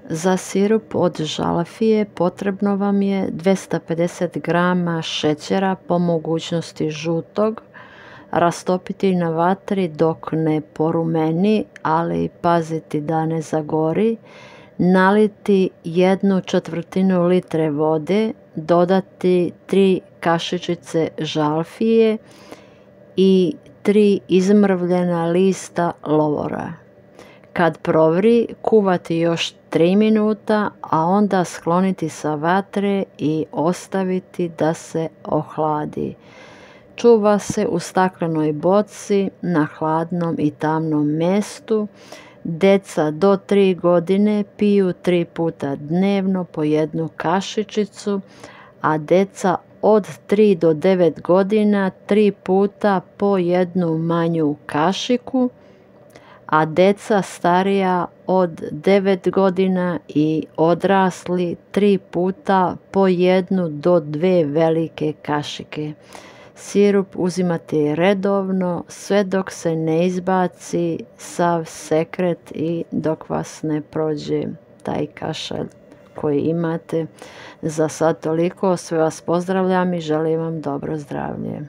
Za sirup od žalafije potrebno vam je 250 g šećera, po mogućnosti žutog, rastopiti na vatri dok ne porumeni, ali paziti da ne zagori, naliti 1/4 litre vode, dodati 3 kašičice žalfije i 3 izmrvljena lista lovora. Kad provri, kuvati još 3 minuta, a onda skloniti sa vatre i ostaviti da se ohladi. Čuva se u staklenoj boci na hladnom i tamnom mjestu. Djeca do 3 godine piju 3 puta dnevno po 1 kašičicu, a djeca od 3 do 9 godina 3 puta po 1 manju kašiku, a djeca starija od 9 godina i odrasli 3 puta po 1 do 2 velike kašike. Sirup uzimati redovno sve dok se ne izbaci sav sekret i dok vas ne prođe taj kašalj koji imate. Za sad toliko, sve vas pozdravljam i želim vam dobro zdravlje.